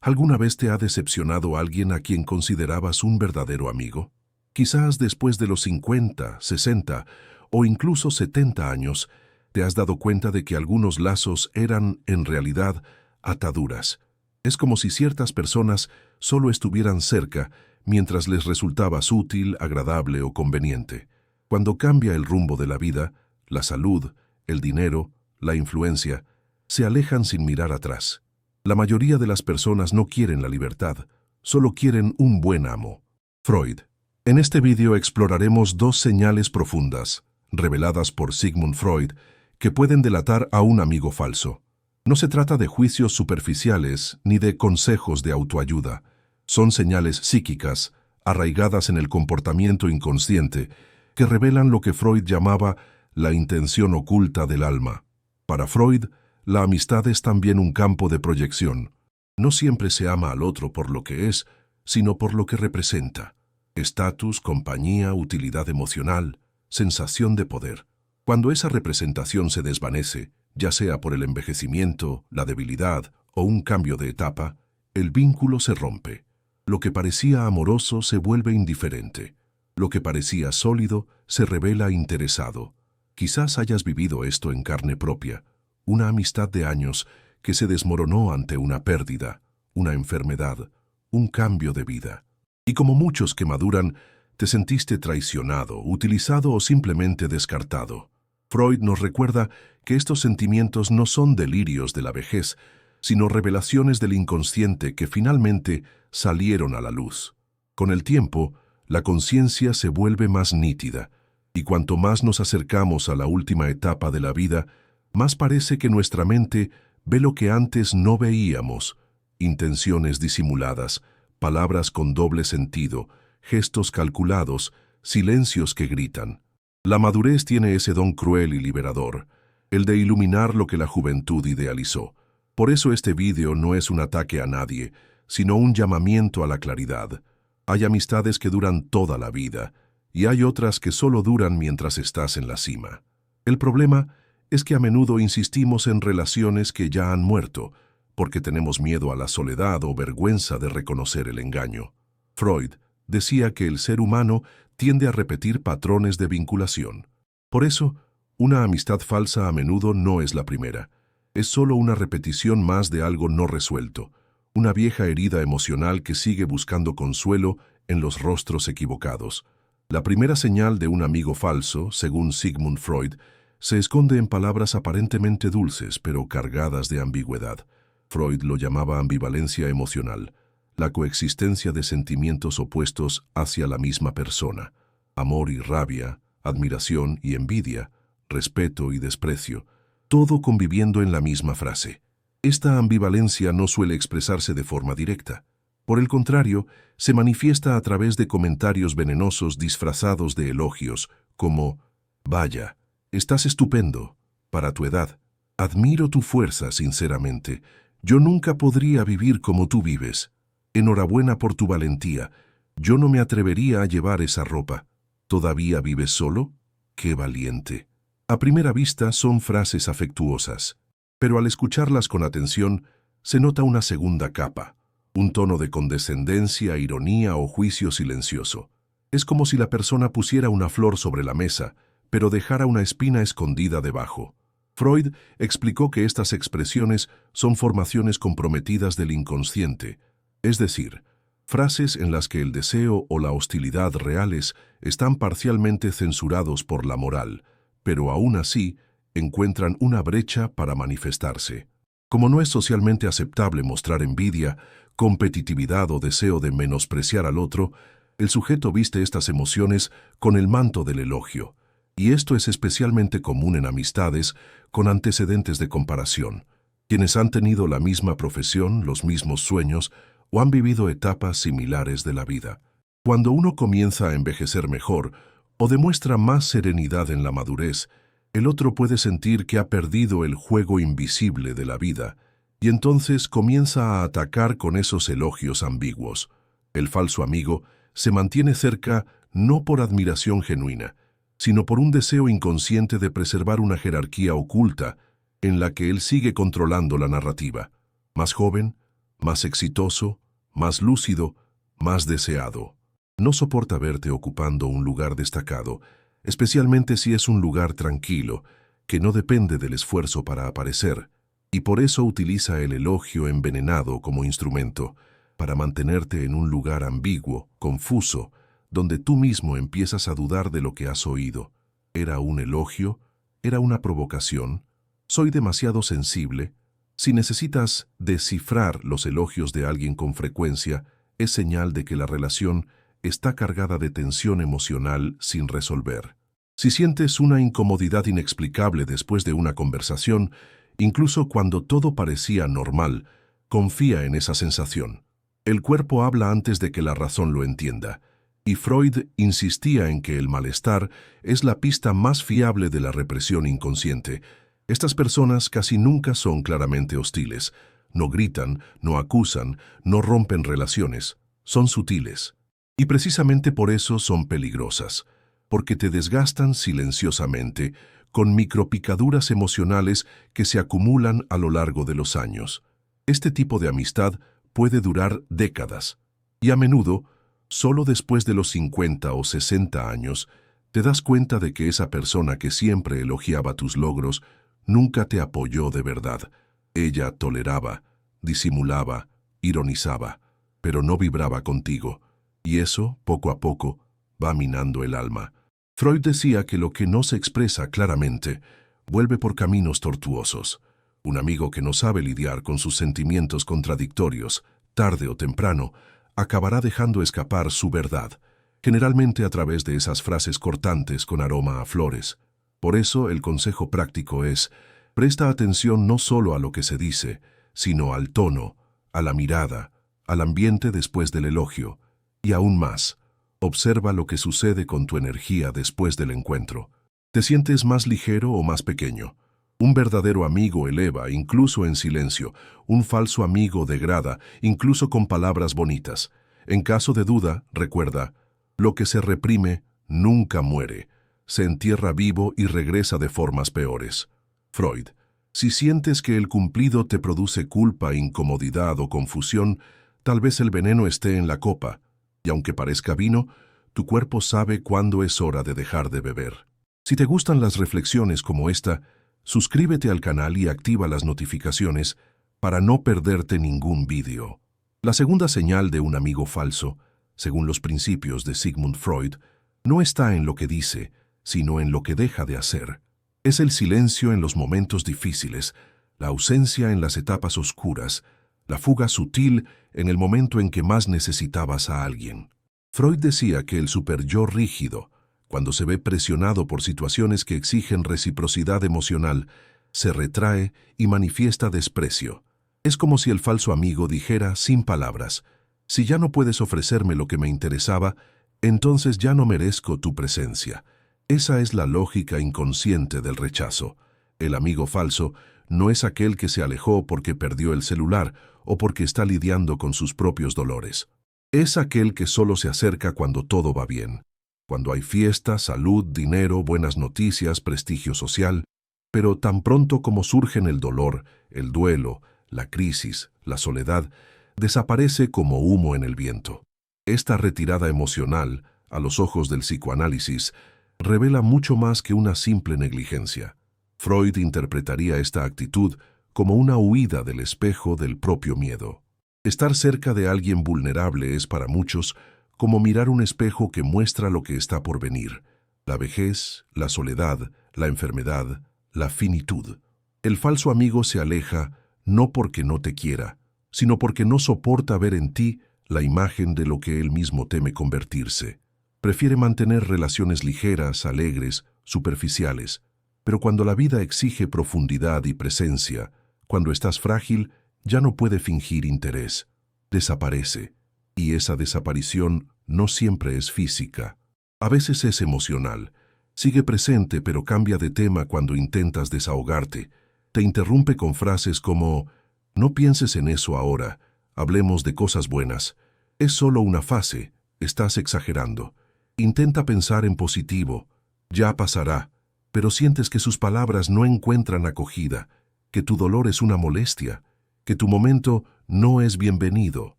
¿Alguna vez te ha decepcionado alguien a quien considerabas un verdadero amigo? Quizás después de los 50, 60 o incluso 70 años, te has dado cuenta de que algunos lazos eran, en realidad, ataduras. Es como si ciertas personas solo estuvieran cerca mientras les resultabas útil, agradable o conveniente. Cuando cambia el rumbo de la vida, la salud, el dinero, la influencia, se alejan sin mirar atrás. La mayoría de las personas no quieren la libertad, solo quieren un buen amo. Freud. En este vídeo exploraremos dos señales profundas, reveladas por Sigmund Freud, que pueden delatar a un amigo falso. No se trata de juicios superficiales ni de consejos de autoayuda. Son señales psíquicas, arraigadas en el comportamiento inconsciente, que revelan lo que Freud llamaba la intención oculta del alma. Para Freud, la amistad es también un campo de proyección. No siempre se ama al otro por lo que es, sino por lo que representa. Estatus, compañía, utilidad emocional, sensación de poder. Cuando esa representación se desvanece, ya sea por el envejecimiento, la debilidad o un cambio de etapa, el vínculo se rompe. Lo que parecía amoroso se vuelve indiferente. Lo que parecía sólido se revela interesado. Quizás hayas vivido esto en carne propia. Una amistad de años que se desmoronó ante una pérdida, una enfermedad, un cambio de vida. Y como muchos que maduran, te sentiste traicionado, utilizado o simplemente descartado. Freud nos recuerda que estos sentimientos no son delirios de la vejez, sino revelaciones del inconsciente que finalmente salieron a la luz. Con el tiempo, la conciencia se vuelve más nítida, y cuanto más nos acercamos a la última etapa de la vida, más parece que nuestra mente ve lo que antes no veíamos: intenciones disimuladas, palabras con doble sentido, gestos calculados, silencios que gritan. La madurez tiene ese don cruel y liberador, el de iluminar lo que la juventud idealizó. Por eso este vídeo no es un ataque a nadie, sino un llamamiento a la claridad. Hay amistades que duran toda la vida, y hay otras que solo duran mientras estás en la cima. El problema es que a menudo insistimos en relaciones que ya han muerto, porque tenemos miedo a la soledad o vergüenza de reconocer el engaño. Freud decía que el ser humano tiende a repetir patrones de vinculación. Por eso, una amistad falsa a menudo no es la primera. Es solo una repetición más de algo no resuelto, una vieja herida emocional que sigue buscando consuelo en los rostros equivocados. La primera señal de un amigo falso, según Sigmund Freud, se esconde en palabras aparentemente dulces, pero cargadas de ambigüedad. Freud lo llamaba ambivalencia emocional, la coexistencia de sentimientos opuestos hacia la misma persona: amor y rabia, admiración y envidia, respeto y desprecio, todo conviviendo en la misma frase. Esta ambivalencia no suele expresarse de forma directa. Por el contrario, se manifiesta a través de comentarios venenosos disfrazados de elogios, como: «Vaya, estás estupendo, para tu edad. Admiro tu fuerza, sinceramente. Yo nunca podría vivir como tú vives. Enhorabuena por tu valentía. Yo no me atrevería a llevar esa ropa. ¿Todavía vives solo? ¡Qué valiente!». A primera vista son frases afectuosas, pero al escucharlas con atención se nota una segunda capa, un tono de condescendencia, ironía o juicio silencioso. Es como si la persona pusiera una flor sobre la mesa, pero dejara una espina escondida debajo. Freud explicó que estas expresiones son formaciones comprometidas del inconsciente, es decir, frases en las que el deseo o la hostilidad reales están parcialmente censurados por la moral, pero aún así encuentran una brecha para manifestarse. Como no es socialmente aceptable mostrar envidia, competitividad o deseo de menospreciar al otro, el sujeto viste estas emociones con el manto del elogio. Y esto es especialmente común en amistades con antecedentes de comparación, quienes han tenido la misma profesión, los mismos sueños o han vivido etapas similares de la vida. Cuando uno comienza a envejecer mejor o demuestra más serenidad en la madurez, el otro puede sentir que ha perdido el juego invisible de la vida y entonces comienza a atacar con esos elogios ambiguos. El falso amigo se mantiene cerca no por admiración genuina, sino por un deseo inconsciente de preservar una jerarquía oculta en la que él sigue controlando la narrativa. Más joven, más exitoso, más lúcido, más deseado. No soporta verte ocupando un lugar destacado, especialmente si es un lugar tranquilo, que no depende del esfuerzo para aparecer, y por eso utiliza el elogio envenenado como instrumento, para mantenerte en un lugar ambiguo, confuso, donde tú mismo empiezas a dudar de lo que has oído. ¿Era un elogio? ¿Era una provocación? ¿Soy demasiado sensible? Si necesitas descifrar los elogios de alguien con frecuencia, es señal de que la relación está cargada de tensión emocional sin resolver. Si sientes una incomodidad inexplicable después de una conversación, incluso cuando todo parecía normal, confía en esa sensación. El cuerpo habla antes de que la razón lo entienda, y Freud insistía en que el malestar es la pista más fiable de la represión inconsciente. Estas personas casi nunca son claramente hostiles, no gritan, no acusan, no rompen relaciones, son sutiles. Y precisamente por eso son peligrosas, porque te desgastan silenciosamente, con micropicaduras emocionales que se acumulan a lo largo de los años. Este tipo de amistad puede durar décadas, y a menudo, solo después de los 50 o 60 años, te das cuenta de que esa persona que siempre elogiaba tus logros nunca te apoyó de verdad. Ella toleraba, disimulaba, ironizaba, pero no vibraba contigo, y eso, poco a poco, va minando el alma. Freud decía que lo que no se expresa claramente vuelve por caminos tortuosos. Un amigo que no sabe lidiar con sus sentimientos contradictorios, tarde o temprano, acabará dejando escapar su verdad, generalmente a través de esas frases cortantes con aroma a flores. Por eso el consejo práctico es: presta atención no solo a lo que se dice, sino al tono, a la mirada, al ambiente después del elogio, y aún más, observa lo que sucede con tu energía después del encuentro. ¿Te sientes más ligero o más pequeño? Un verdadero amigo eleva, incluso en silencio. Un falso amigo degrada, incluso con palabras bonitas. En caso de duda, recuerda, lo que se reprime nunca muere. Se entierra vivo y regresa de formas peores. Freud. Si sientes que el cumplido te produce culpa, incomodidad o confusión, tal vez el veneno esté en la copa, y aunque parezca vino, tu cuerpo sabe cuándo es hora de dejar de beber. Si te gustan las reflexiones como esta, suscríbete al canal y activa las notificaciones para no perderte ningún vídeo. La segunda señal de un amigo falso, según los principios de Sigmund Freud, no está en lo que dice, sino en lo que deja de hacer. Es el silencio en los momentos difíciles, la ausencia en las etapas oscuras, la fuga sutil en el momento en que más necesitabas a alguien. Freud decía que el superyo rígido, cuando se ve presionado por situaciones que exigen reciprocidad emocional, se retrae y manifiesta desprecio. Es como si el falso amigo dijera sin palabras: si ya no puedes ofrecerme lo que me interesaba, entonces ya no merezco tu presencia. Esa es la lógica inconsciente del rechazo. El amigo falso no es aquel que se alejó porque perdió el celular o porque está lidiando con sus propios dolores. Es aquel que solo se acerca cuando todo va bien, cuando hay fiesta, salud, dinero, buenas noticias, prestigio social, pero tan pronto como surgen el dolor, el duelo, la crisis, la soledad, desaparece como humo en el viento. Esta retirada emocional, a los ojos del psicoanálisis, revela mucho más que una simple negligencia. Freud interpretaría esta actitud como una huida del espejo del propio miedo. Estar cerca de alguien vulnerable es para muchos como mirar un espejo que muestra lo que está por venir: la vejez, la soledad, la enfermedad, la finitud. El falso amigo se aleja no porque no te quiera, sino porque no soporta ver en ti la imagen de lo que él mismo teme convertirse. Prefiere mantener relaciones ligeras, alegres, superficiales, pero cuando la vida exige profundidad y presencia, cuando estás frágil, ya no puede fingir interés. Desaparece, y esa desaparición no siempre es física. A veces es emocional. Sigue presente, pero cambia de tema cuando intentas desahogarte. Te interrumpe con frases como: no pienses en eso ahora, hablemos de cosas buenas. Es solo una fase, estás exagerando. Intenta pensar en positivo, ya pasará, pero sientes que sus palabras no encuentran acogida, que tu dolor es una molestia, que tu momento no es bienvenido.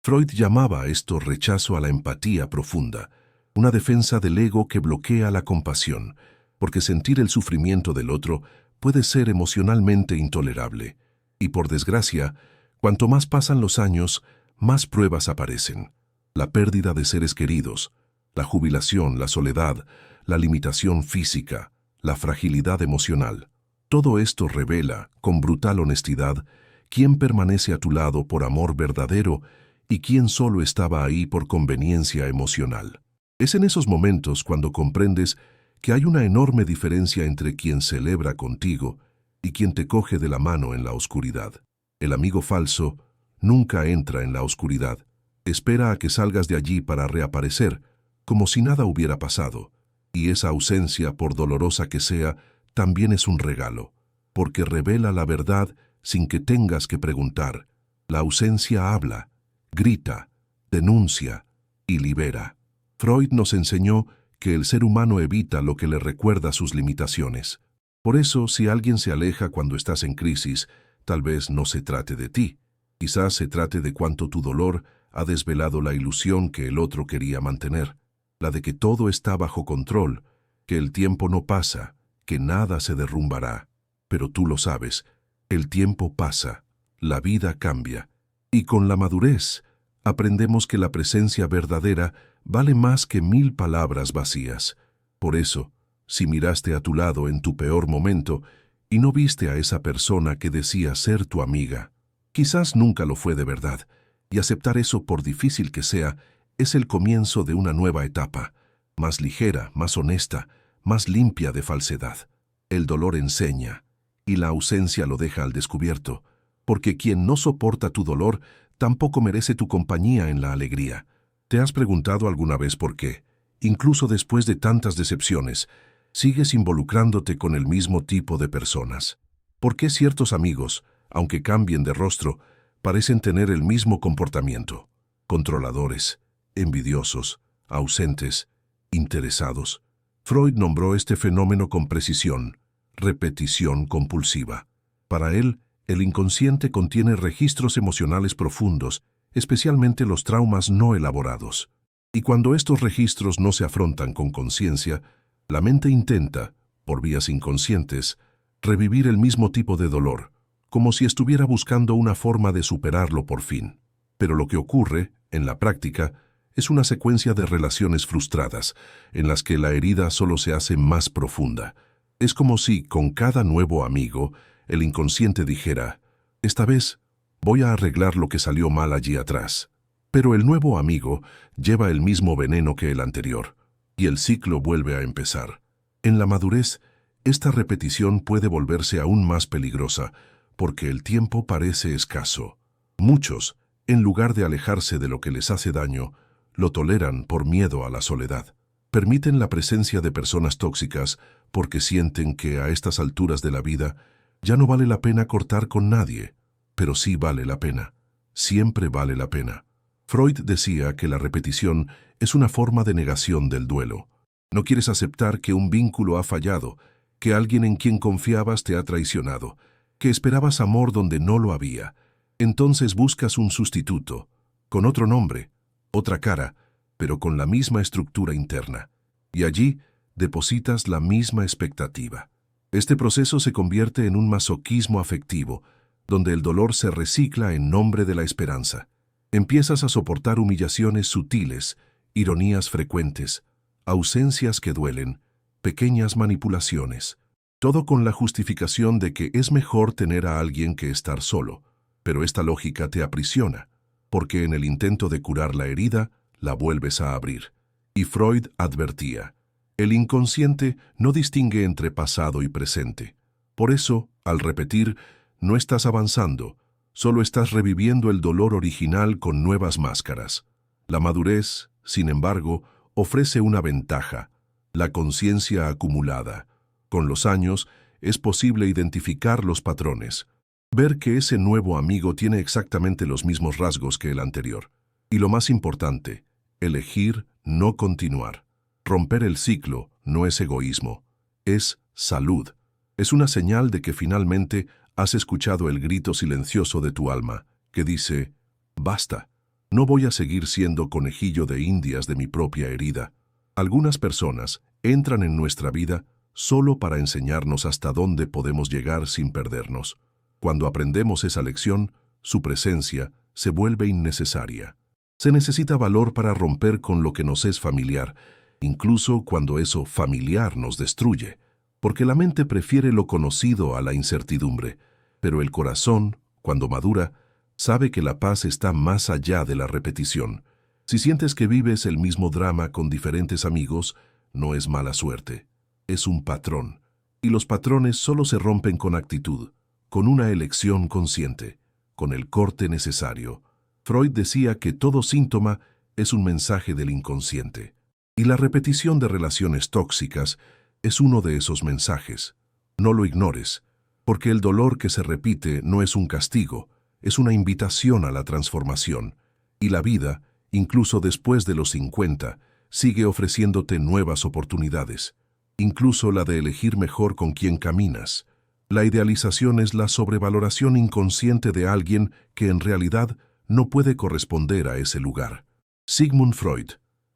Freud llamaba a esto rechazo a la empatía profunda, una defensa del ego que bloquea la compasión, porque sentir el sufrimiento del otro puede ser emocionalmente intolerable. Y por desgracia, cuanto más pasan los años, más pruebas aparecen. La pérdida de seres queridos, la jubilación, la soledad, la limitación física, la fragilidad emocional. Todo esto revela, con brutal honestidad, quién permanece a tu lado por amor verdadero y quién solo estaba ahí por conveniencia emocional. Es en esos momentos cuando comprendes que hay una enorme diferencia entre quien celebra contigo y quien te coge de la mano en la oscuridad. El amigo falso nunca entra en la oscuridad. Espera a que salgas de allí para reaparecer, como si nada hubiera pasado. Y esa ausencia, por dolorosa que sea, también es un regalo, porque revela la verdad sin que tengas que preguntar. La ausencia habla, grita, denuncia y libera. Freud nos enseñó que el ser humano evita lo que le recuerda sus limitaciones. Por eso, si alguien se aleja cuando estás en crisis, tal vez no se trate de ti. Quizás se trate de cuánto tu dolor ha desvelado la ilusión que el otro quería mantener, la de que todo está bajo control, que el tiempo no pasa, que nada se derrumbará. Pero tú lo sabes, el tiempo pasa, la vida cambia, y con la madurez aprendemos que la presencia verdadera vale más que 1000 palabras vacías. Por eso, si miraste a tu lado en tu peor momento y no viste a esa persona que decía ser tu amiga, quizás nunca lo fue de verdad, y aceptar eso, por difícil que sea, es el comienzo de una nueva etapa, más ligera, más honesta, más limpia de falsedad. El dolor enseña, y la ausencia lo deja al descubierto, porque quien no soporta tu dolor tampoco merece tu compañía en la alegría. ¿Te has preguntado alguna vez por qué, incluso después de tantas decepciones, sigues involucrándote con el mismo tipo de personas? ¿Por qué ciertos amigos, aunque cambien de rostro, parecen tener el mismo comportamiento? Controladores, envidiosos, ausentes, interesados. Freud nombró este fenómeno con precisión: repetición compulsiva. Para él, el inconsciente contiene registros emocionales profundos, especialmente los traumas no elaborados. Y cuando estos registros no se afrontan con conciencia, la mente intenta, por vías inconscientes, revivir el mismo tipo de dolor, como si estuviera buscando una forma de superarlo por fin. Pero lo que ocurre, en la práctica, es una secuencia de relaciones frustradas, en las que la herida solo se hace más profunda. Es como si, con cada nuevo amigo, el inconsciente dijera: esta vez voy a arreglar lo que salió mal allí atrás. Pero el nuevo amigo lleva el mismo veneno que el anterior, y el ciclo vuelve a empezar. En la madurez, esta repetición puede volverse aún más peligrosa, porque el tiempo parece escaso. Muchos, en lugar de alejarse de lo que les hace daño, lo toleran por miedo a la soledad. Permiten la presencia de personas tóxicas porque sienten que a estas alturas de la vida ya no vale la pena cortar con nadie. Pero sí vale la pena. Siempre vale la pena. Freud decía que la repetición es una forma de negación del duelo. No quieres aceptar que un vínculo ha fallado, que alguien en quien confiabas te ha traicionado, que esperabas amor donde no lo había. Entonces buscas un sustituto, con otro nombre, otra cara, pero con la misma estructura interna. Y allí depositas la misma expectativa. Este proceso se convierte en un masoquismo afectivo, donde el dolor se recicla en nombre de la esperanza. Empiezas a soportar humillaciones sutiles, ironías frecuentes, ausencias que duelen, pequeñas manipulaciones. Todo con la justificación de que es mejor tener a alguien que estar solo. Pero esta lógica te aprisiona, porque en el intento de curar la herida, la vuelves a abrir. Y Freud advertía: el inconsciente no distingue entre pasado y presente. Por eso, al repetir, no estás avanzando, solo estás reviviendo el dolor original con nuevas máscaras. La madurez, sin embargo, ofrece una ventaja: la conciencia acumulada. Con los años, es posible identificar los patrones, ver que ese nuevo amigo tiene exactamente los mismos rasgos que el anterior. Y lo más importante, elegir no continuar. Romper el ciclo no es egoísmo, es salud. Es una señal de que finalmente has escuchado el grito silencioso de tu alma que dice, basta, no voy a seguir siendo conejillo de indias de mi propia herida. Algunas personas entran en nuestra vida solo para enseñarnos hasta dónde podemos llegar sin perdernos. Cuando aprendemos esa lección, su presencia se vuelve innecesaria. Se necesita valor para romper con lo que nos es familiar, incluso cuando eso familiar nos destruye, porque la mente prefiere lo conocido a la incertidumbre, pero el corazón, cuando madura, sabe que la paz está más allá de la repetición. Si sientes que vives el mismo drama con diferentes amigos, no es mala suerte, es un patrón. Y los patrones solo se rompen con actitud, con una elección consciente, con el corte necesario. Freud decía que todo síntoma es un mensaje del inconsciente. Y la repetición de relaciones tóxicas es uno de esos mensajes. No lo ignores, porque el dolor que se repite no es un castigo, es una invitación a la transformación. Y la vida, incluso después de los 50, sigue ofreciéndote nuevas oportunidades, incluso la de elegir mejor con quién caminas. La idealización es la sobrevaloración inconsciente de alguien que en realidad no puede corresponder a ese lugar. Sigmund Freud.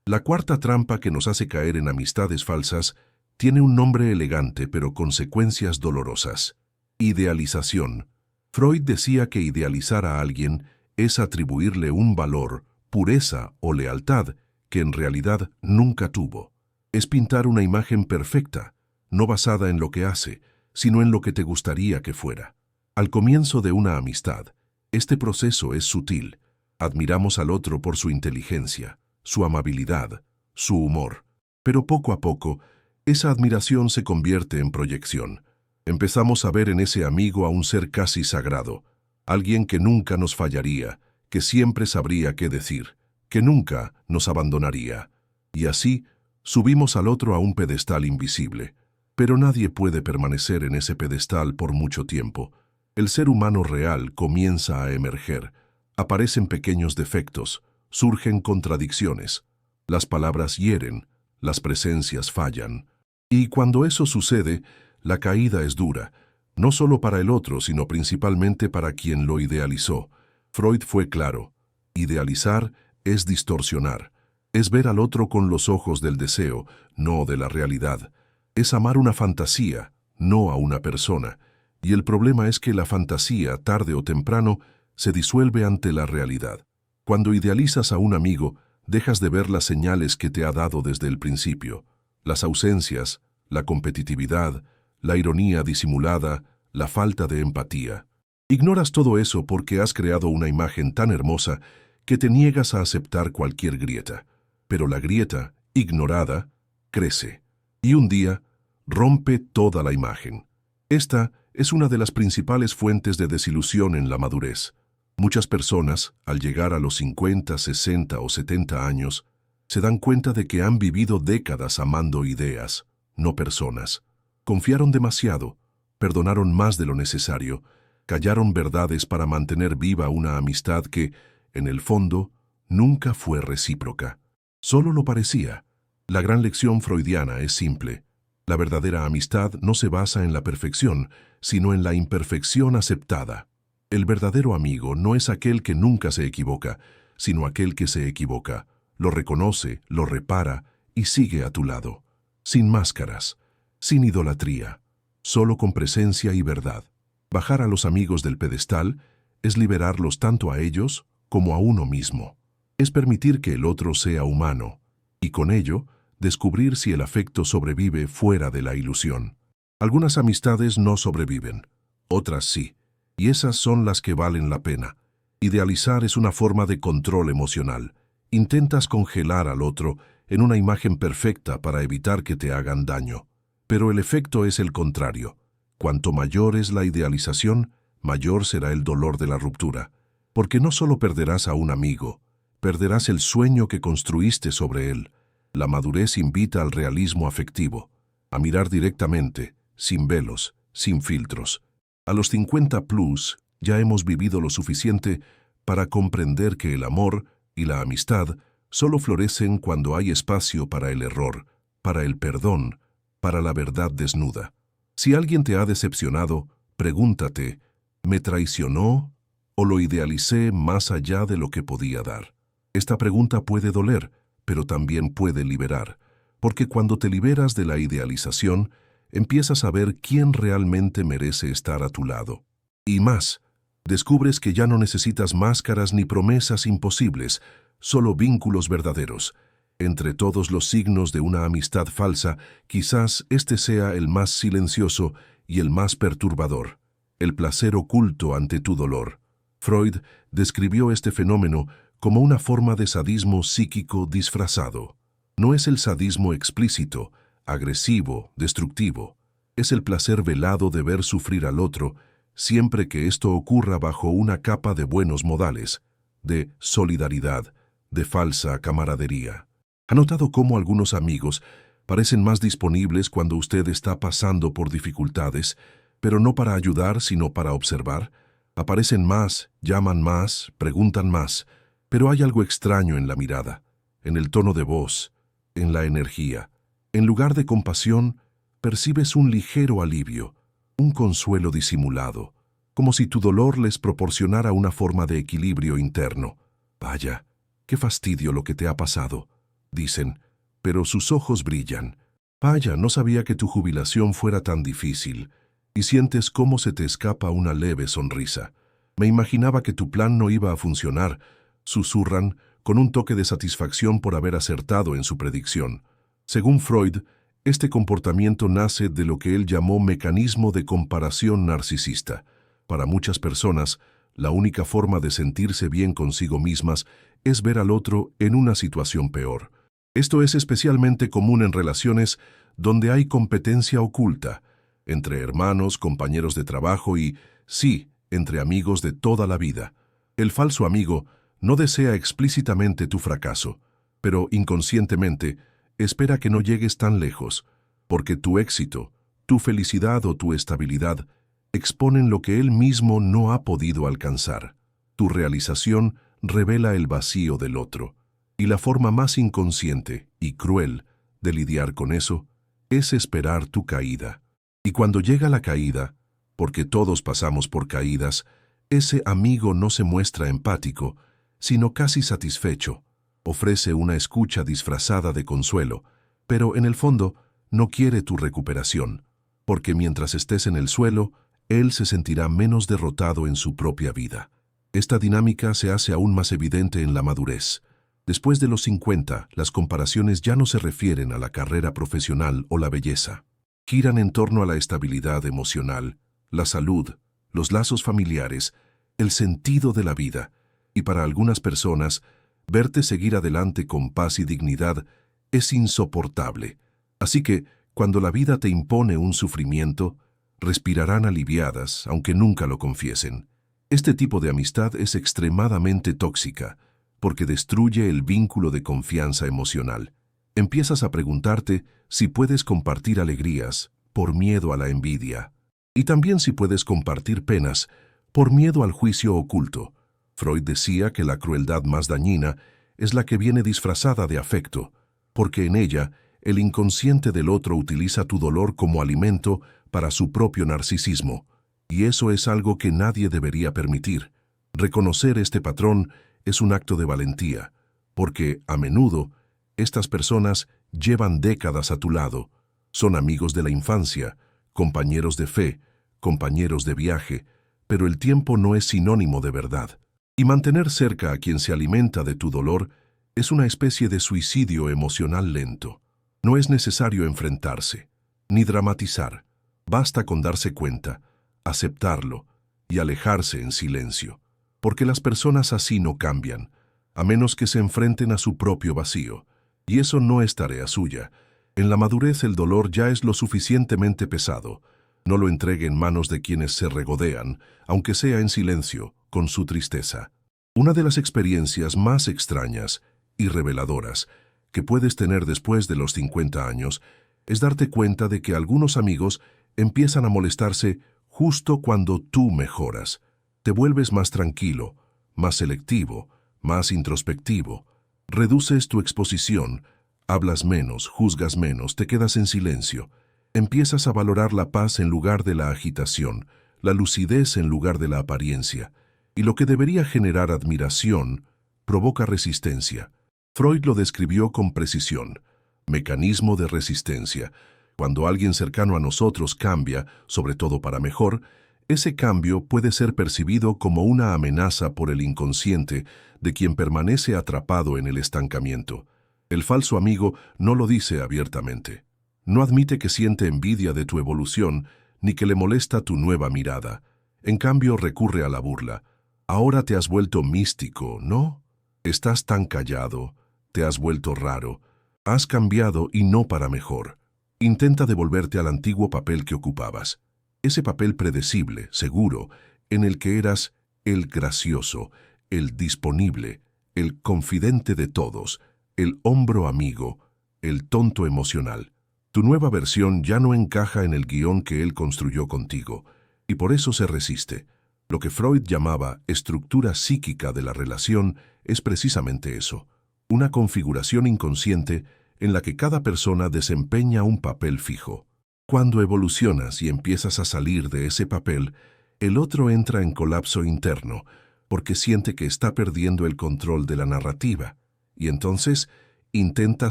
La cuarta trampa que nos hace caer en amistades falsas tiene un nombre elegante pero consecuencias dolorosas. Idealización. Freud decía que idealizar a alguien es atribuirle un valor, pureza o lealtad que en realidad nunca tuvo. Es pintar una imagen perfecta, no basada en lo que hace, sino en lo que te gustaría que fuera. Al comienzo de una amistad, este proceso es sutil. Admiramos al otro por su inteligencia, su amabilidad, su humor. Pero poco a poco, esa admiración se convierte en proyección. Empezamos a ver en ese amigo a un ser casi sagrado, alguien que nunca nos fallaría, que siempre sabría qué decir, que nunca nos abandonaría. Y así, subimos al otro a un pedestal invisible. Pero nadie puede permanecer en ese pedestal por mucho tiempo. El ser humano real comienza a emerger. Aparecen pequeños defectos, surgen contradicciones. Las palabras hieren, las presencias fallan. Y cuando eso sucede, la caída es dura, no solo para el otro, sino principalmente para quien lo idealizó. Freud fue claro. Idealizar es distorsionar. Es ver al otro con los ojos del deseo, no de la realidad. Es amar una fantasía, no a una persona. Y el problema es que la fantasía, tarde o temprano, se disuelve ante la realidad. Cuando idealizas a un amigo, dejas de ver las señales que te ha dado desde el principio. Las ausencias, la competitividad, la ironía disimulada, la falta de empatía. Ignoras todo eso porque has creado una imagen tan hermosa que te niegas a aceptar cualquier grieta. Pero la grieta, ignorada, crece. Y un día, rompe toda la imagen. Esta es una de las principales fuentes de desilusión en la madurez. Muchas personas, al llegar a los 50, 60 o 70 años, se dan cuenta de que han vivido décadas amando ideas, no personas. Confiaron demasiado, perdonaron más de lo necesario, callaron verdades para mantener viva una amistad que, en el fondo, nunca fue recíproca. Solo lo parecía. La gran lección freudiana es simple. La verdadera amistad no se basa en la perfección, sino en la imperfección aceptada. El verdadero amigo no es aquel que nunca se equivoca, sino aquel que se equivoca, lo reconoce, lo repara y sigue a tu lado. Sin máscaras, sin idolatría, solo con presencia y verdad. Bajar a los amigos del pedestal es liberarlos tanto a ellos como a uno mismo. Es permitir que el otro sea humano, y con ello, descubrir si el afecto sobrevive fuera de la ilusión. Algunas amistades no sobreviven, otras sí, y esas son las que valen la pena. Idealizar es una forma de control emocional. Intentas congelar al otro en una imagen perfecta para evitar que te hagan daño. Pero el efecto es el contrario. Cuanto mayor es la idealización, mayor será el dolor de la ruptura. Porque no solo perderás a un amigo, perderás el sueño que construiste sobre él. La madurez invita al realismo afectivo, a mirar directamente, sin velos, sin filtros. A los 50 plus ya hemos vivido lo suficiente para comprender que el amor y la amistad solo florecen cuando hay espacio para el error, para el perdón, para la verdad desnuda. Si alguien te ha decepcionado, pregúntate, ¿me traicionó ¿O lo idealicé más allá de lo que podía dar? Esta pregunta puede doler, pero también puede liberar, porque cuando te liberas de la idealización, empiezas a ver quién realmente merece estar a tu lado. Y más, descubres que ya no necesitas máscaras ni promesas imposibles, solo vínculos verdaderos. Entre todos los signos de una amistad falsa, quizás este sea el más silencioso y el más perturbador, el placer oculto ante tu dolor. Freud describió este fenómeno como una forma de sadismo psíquico disfrazado. No es el sadismo explícito, agresivo, destructivo. Es el placer velado de ver sufrir al otro, siempre que esto ocurra bajo una capa de buenos modales, de solidaridad, de falsa camaradería. ¿Ha notado cómo algunos amigos parecen más disponibles cuando usted está pasando por dificultades, pero no para ayudar, sino para observar? Aparecen más, llaman más, preguntan más, pero hay algo extraño en la mirada, en el tono de voz, en la energía. En lugar de compasión, percibes un ligero alivio, un consuelo disimulado, como si tu dolor les proporcionara una forma de equilibrio interno. Vaya, qué fastidio lo que te ha pasado, dicen, pero sus ojos brillan. Vaya, no sabía que tu jubilación fuera tan difícil. Y sientes cómo se te escapa una leve sonrisa. Me imaginaba que tu plan no iba a funcionar, susurran, con un toque de satisfacción por haber acertado en su predicción. Según Freud, este comportamiento nace de lo que él llamó mecanismo de comparación narcisista. Para muchas personas, la única forma de sentirse bien consigo mismas es ver al otro en una situación peor. Esto es especialmente común en relaciones donde hay competencia oculta, entre hermanos, compañeros de trabajo y, sí, entre amigos de toda la vida. El falso amigo no desea explícitamente tu fracaso, pero inconscientemente espera que no llegues tan lejos, porque tu éxito, tu felicidad o tu estabilidad exponen lo que él mismo no ha podido alcanzar. Tu realización revela el vacío del otro, y la forma más inconsciente y cruel de lidiar con eso es esperar tu caída. Y cuando llega la caída, porque todos pasamos por caídas, ese amigo no se muestra empático, sino casi satisfecho. Ofrece una escucha disfrazada de consuelo, pero en el fondo no quiere tu recuperación, porque mientras estés en el suelo, él se sentirá menos derrotado en su propia vida. Esta dinámica se hace aún más evidente en la madurez. Después de los 50, las comparaciones ya no se refieren a la carrera profesional o la belleza. Giran en torno a la estabilidad emocional, la salud, los lazos familiares, el sentido de la vida, y para algunas personas, verte seguir adelante con paz y dignidad es insoportable. Así que, cuando la vida te impone un sufrimiento, respirarán aliviadas, aunque nunca lo confiesen. Este tipo de amistad es extremadamente tóxica, porque destruye el vínculo de confianza emocional. Empiezas a preguntarte si puedes compartir alegrías por miedo a la envidia, y también si puedes compartir penas por miedo al juicio oculto. Freud decía que la crueldad más dañina es la que viene disfrazada de afecto, porque en ella el inconsciente del otro utiliza tu dolor como alimento para su propio narcisismo, y eso es algo que nadie debería permitir. Reconocer este patrón es un acto de valentía, porque, a menudo, estas personas llevan décadas a tu lado, son amigos de la infancia, compañeros de fe, compañeros de viaje, pero el tiempo no es sinónimo de verdad. Y mantener cerca a quien se alimenta de tu dolor es una especie de suicidio emocional lento. No es necesario enfrentarse, ni dramatizar. Basta con darse cuenta, aceptarlo y alejarse en silencio, porque las personas así no cambian, a menos que se enfrenten a su propio vacío. Y eso no es tarea suya. En la madurez el dolor ya es lo suficientemente pesado. No lo entregue en manos de quienes se regodean, aunque sea en silencio, con su tristeza. Una de las experiencias más extrañas y reveladoras que puedes tener después de los 50 años es darte cuenta de que algunos amigos empiezan a molestarse justo cuando tú mejoras. Te vuelves más tranquilo, más selectivo, más introspectivo. Reduces tu exposición, hablas menos, juzgas menos, te quedas en silencio. Empiezas a valorar la paz en lugar de la agitación, la lucidez en lugar de la apariencia. y lo que debería generar admiración provoca resistencia. Freud lo describió con precisión: mecanismo de resistencia. Cuando alguien cercano a nosotros cambia, sobre todo para mejor, ese cambio puede ser percibido como una amenaza por el inconsciente de quien permanece atrapado en el estancamiento. El falso amigo no lo dice abiertamente. No admite que siente envidia de tu evolución ni que le molesta tu nueva mirada. En cambio, recurre a la burla. Ahora te has vuelto místico, ¿no? Estás tan callado, te has vuelto raro. Has cambiado y no para mejor. Intenta devolverte al antiguo papel que ocupabas. Ese papel predecible, seguro, en el que eras el gracioso, el disponible, el confidente de todos, el hombro amigo, el tonto emocional. Tu nueva versión ya no encaja en el guión que él construyó contigo, y por eso se resiste. Lo que Freud llamaba estructura psíquica de la relación es precisamente eso: una configuración inconsciente en la que cada persona desempeña un papel fijo. Cuando evolucionas y empiezas a salir de ese papel, el otro entra en colapso interno, porque siente que está perdiendo el control de la narrativa, y entonces intenta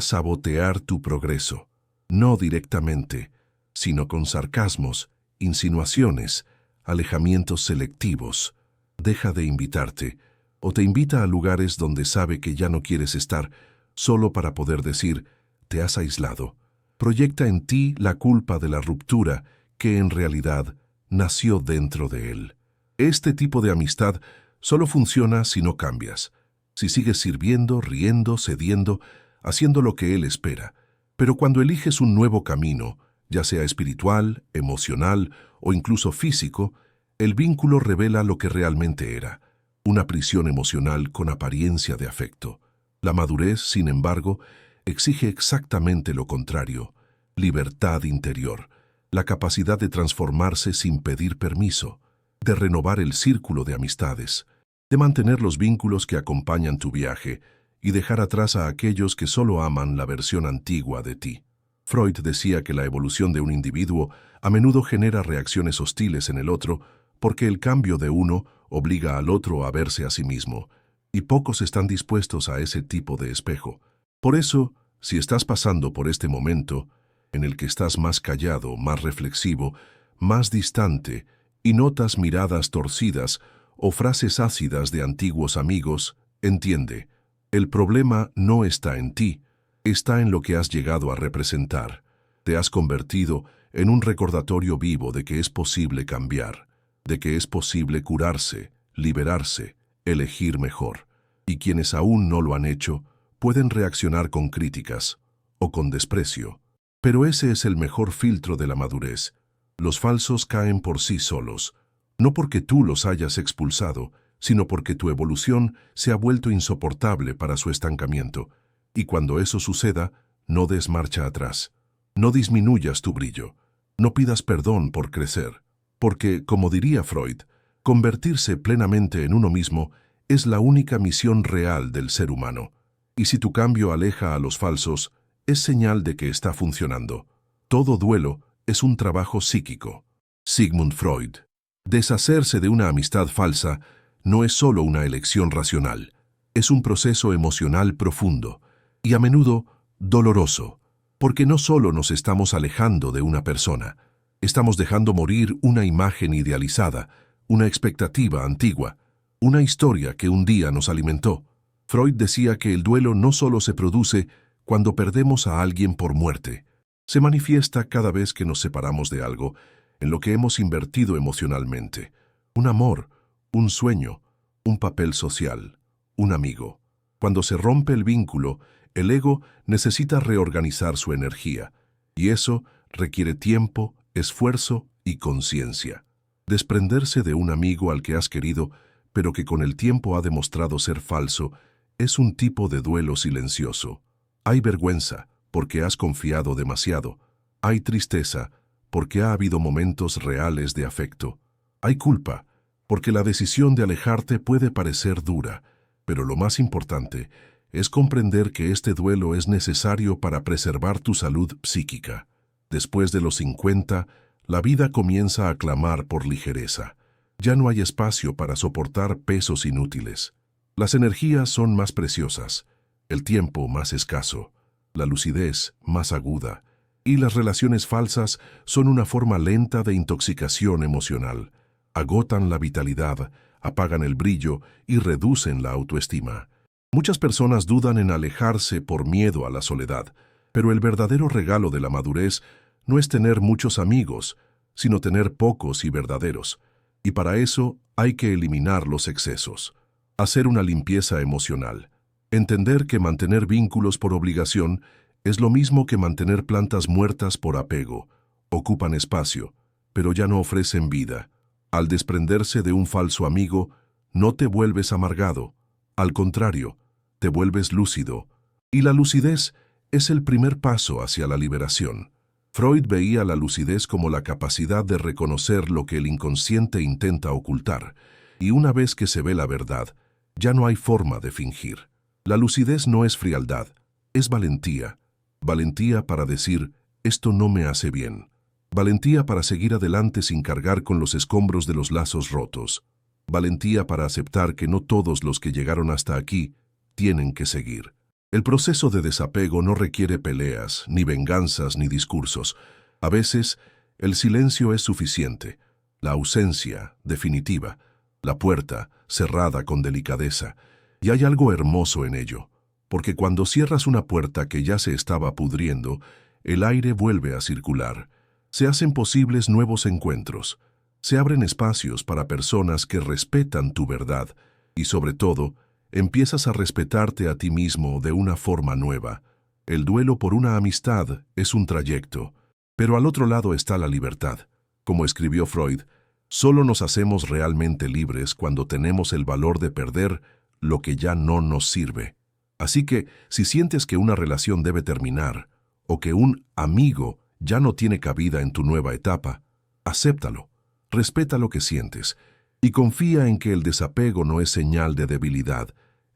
sabotear tu progreso, no directamente, sino con sarcasmos, insinuaciones, alejamientos selectivos. Deja de invitarte, o te invita a lugares donde sabe que ya no quieres estar, solo para poder decir: te has aislado. Proyecta en ti la culpa de la ruptura que en realidad nació dentro de él. Este tipo de amistad solo funciona si no cambias, si sigues sirviendo, riendo, cediendo, haciendo lo que él espera. Pero cuando eliges un nuevo camino, ya sea espiritual, emocional o incluso físico, el vínculo revela lo que realmente era: una prisión emocional con apariencia de afecto. La madurez, sin embargo, exige exactamente lo contrario: libertad interior, la capacidad de transformarse sin pedir permiso, de renovar el círculo de amistades, de mantener los vínculos que acompañan tu viaje y dejar atrás a aquellos que solo aman la versión antigua de ti. Freud decía que la evolución de un individuo a menudo genera reacciones hostiles en el otro porque el cambio de uno obliga al otro a verse a sí mismo, y pocos están dispuestos a ese tipo de espejo. Por eso, si estás pasando por este momento, en el que estás más callado, más reflexivo, más distante, y notas miradas torcidas o frases ácidas de antiguos amigos, entiende: el problema no está en ti, está en lo que has llegado a representar. Te has convertido en un recordatorio vivo de que es posible cambiar, de que es posible curarse, liberarse, elegir mejor. Y quienes aún no lo han hecho pueden reaccionar con críticas o con desprecio. Pero ese es el mejor filtro de la madurez. Los falsos caen por sí solos, no porque tú los hayas expulsado, sino porque tu evolución se ha vuelto insoportable para su estancamiento. Y cuando eso suceda, no des marcha atrás. No disminuyas tu brillo. No pidas perdón por crecer. Porque, como diría Freud, convertirse plenamente en uno mismo es la única misión real del ser humano. Y si tu cambio aleja a los falsos, es señal de que está funcionando. Todo duelo es un trabajo psíquico. Sigmund Freud. Deshacerse de una amistad falsa no es solo una elección racional, es un proceso emocional profundo y a menudo doloroso, porque no solo nos estamos alejando de una persona, estamos dejando morir una imagen idealizada, una expectativa antigua, una historia que un día nos alimentó. Freud decía que el duelo no solo se produce cuando perdemos a alguien por muerte, se manifiesta cada vez que nos separamos de algo en lo que hemos invertido emocionalmente: un amor, un sueño, un papel social, un amigo. Cuando se rompe el vínculo, el ego necesita reorganizar su energía, y eso requiere tiempo, esfuerzo y conciencia. Desprenderse de un amigo al que has querido, pero que con el tiempo ha demostrado ser falso, es un tipo de duelo silencioso. Hay vergüenza, porque has confiado demasiado. Hay tristeza, porque ha habido momentos reales de afecto. Hay culpa, porque la decisión de alejarte puede parecer dura, pero lo más importante es comprender que este duelo es necesario para preservar tu salud psíquica. Después de los 50, la vida comienza a clamar por ligereza. Ya no hay espacio para soportar pesos inútiles. Las energías son más preciosas, el tiempo más escaso, la lucidez más aguda, y las relaciones falsas son una forma lenta de intoxicación emocional. Agotan la vitalidad, apagan el brillo y reducen la autoestima. Muchas personas dudan en alejarse por miedo a la soledad, pero el verdadero regalo de la madurez no es tener muchos amigos, sino tener pocos y verdaderos. Y para eso hay que eliminar los excesos, hacer una limpieza emocional, entender que mantener vínculos por obligación es lo mismo que mantener plantas muertas por apego. Ocupan espacio, pero ya no ofrecen vida. Al desprenderse de un falso amigo, no te vuelves amargado. Al contrario, te vuelves lúcido. Y la lucidez es el primer paso hacia la liberación. Freud veía la lucidez como la capacidad de reconocer lo que el inconsciente intenta ocultar. Y una vez que se ve la verdad, ya no hay forma de fingir. La lucidez no es frialdad, es valentía. Valentía para decir, esto no me hace bien. Valentía para seguir adelante sin cargar con los escombros de los lazos rotos. Valentía para aceptar que no todos los que llegaron hasta aquí tienen que seguir. El proceso de desapego no requiere peleas, ni venganzas, ni discursos. A veces, el silencio es suficiente. La ausencia, definitiva. La puerta, cerrada con delicadeza. Y hay algo hermoso en ello. Porque cuando cierras una puerta que ya se estaba pudriendo, el aire vuelve a circular. Se hacen posibles nuevos encuentros. Se abren espacios para personas que respetan tu verdad. Y sobre todo, empiezas a respetarte a ti mismo de una forma nueva. El duelo por una amistad es un trayecto, pero al otro lado está la libertad. Como escribió Freud, solo nos hacemos realmente libres cuando tenemos el valor de perder lo que ya no nos sirve. Así que, si sientes que una relación debe terminar, o que un amigo ya no tiene cabida en tu nueva etapa, acéptalo, respeta lo que sientes, y confía en que el desapego no es señal de debilidad,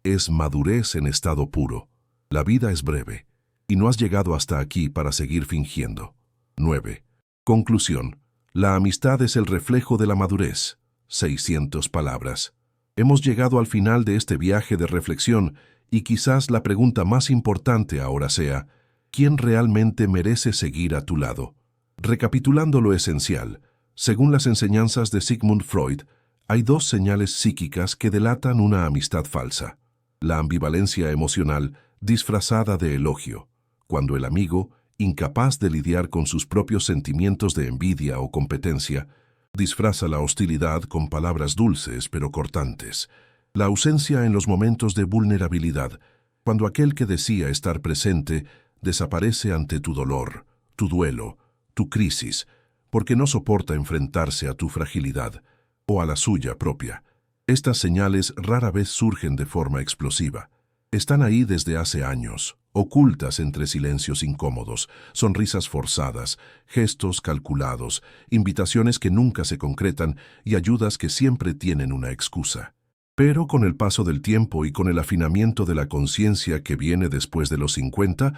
es madurez en estado puro. La vida es breve, y no has llegado hasta aquí para seguir fingiendo. 9. Conclusión. La amistad es el reflejo de la madurez. 600 palabras. Hemos llegado al final de este viaje de reflexión, y quizás la pregunta más importante ahora sea, ¿quién realmente merece seguir a tu lado? Recapitulando lo esencial, según las enseñanzas de Sigmund Freud, hay dos señales psíquicas que delatan una amistad falsa. La ambivalencia emocional disfrazada de elogio, cuando el amigo, incapaz de lidiar con sus propios sentimientos de envidia o competencia, disfraza la hostilidad con palabras dulces pero cortantes. La ausencia en los momentos de vulnerabilidad, cuando aquel que decía estar presente desaparece ante tu dolor, tu duelo, tu crisis, porque no soporta enfrentarse a tu fragilidad o a la suya propia. Estas señales rara vez surgen de forma explosiva. Están ahí desde hace años, ocultas entre silencios incómodos, sonrisas forzadas, gestos calculados, invitaciones que nunca se concretan y ayudas que siempre tienen una excusa. Pero con el paso del tiempo y con el afinamiento de la conciencia que viene después de los 50,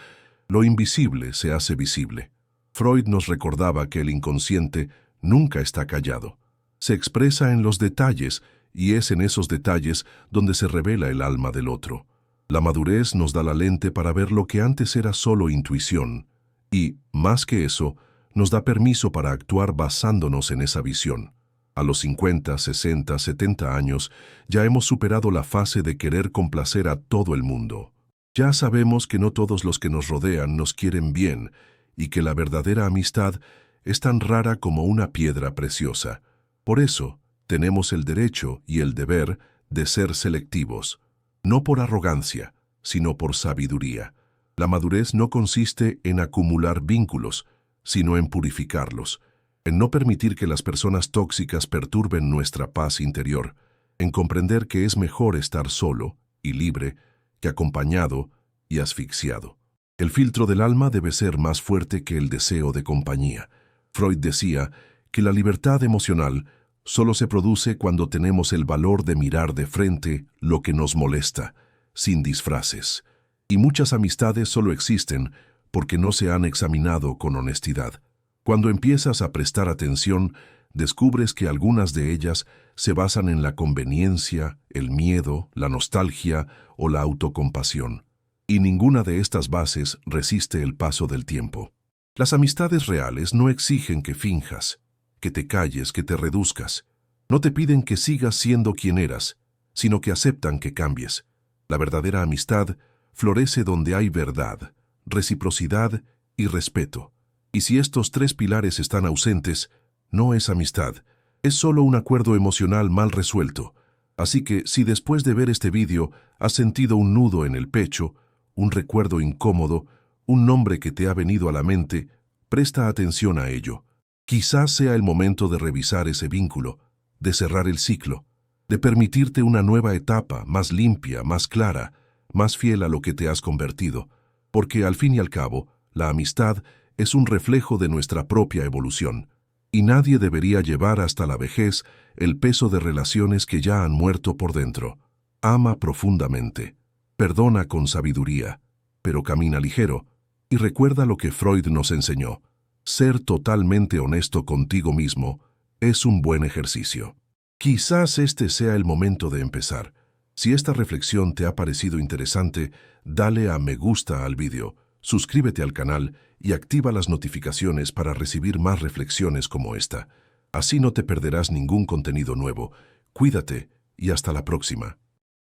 lo invisible se hace visible. Freud nos recordaba que el inconsciente nunca está callado. Se expresa en los detalles y es en esos detalles donde se revela el alma del otro. La madurez nos da la lente para ver lo que antes era solo intuición y, más que eso, nos da permiso para actuar basándonos en esa visión. A los 50, 60, 70 años, ya hemos superado la fase de querer complacer a todo el mundo. Ya sabemos que no todos los que nos rodean nos quieren bien y que la verdadera amistad es tan rara como una piedra preciosa. Por eso, tenemos el derecho y el deber de ser selectivos, no por arrogancia, sino por sabiduría. La madurez no consiste en acumular vínculos, sino en purificarlos, en no permitir que las personas tóxicas perturben nuestra paz interior, en comprender que es mejor estar solo y libre que acompañado y asfixiado. El filtro del alma debe ser más fuerte que el deseo de compañía. Freud decía que la libertad emocional solo se produce cuando tenemos el valor de mirar de frente lo que nos molesta, sin disfraces. Y muchas amistades solo existen porque no se han examinado con honestidad. Cuando empiezas a prestar atención, descubres que algunas de ellas se basan en la conveniencia, el miedo, la nostalgia o la autocompasión. Y ninguna de estas bases resiste el paso del tiempo. Las amistades reales no exigen que finjas, que te calles, que te reduzcas. No te piden que sigas siendo quien eras, sino que aceptan que cambies. La verdadera amistad florece donde hay verdad, reciprocidad y respeto. Y si estos tres pilares están ausentes, no es amistad, es solo un acuerdo emocional mal resuelto. Así que si después de ver este vídeo has sentido un nudo en el pecho, un recuerdo incómodo, un nombre que te ha venido a la mente, presta atención a ello. Quizás sea el momento de revisar ese vínculo, de cerrar el ciclo, de permitirte una nueva etapa más limpia, más clara, más fiel a lo que te has convertido, porque al fin y al cabo, la amistad es un reflejo de nuestra propia evolución, y nadie debería llevar hasta la vejez el peso de relaciones que ya han muerto por dentro. Ama profundamente, perdona con sabiduría, pero camina ligero, y recuerda lo que Freud nos enseñó. Ser totalmente honesto contigo mismo es un buen ejercicio. Quizás este sea el momento de empezar. Si esta reflexión te ha parecido interesante, dale a me gusta al vídeo, suscríbete al canal y activa las notificaciones para recibir más reflexiones como esta. Así no te perderás ningún contenido nuevo. Cuídate y hasta la próxima.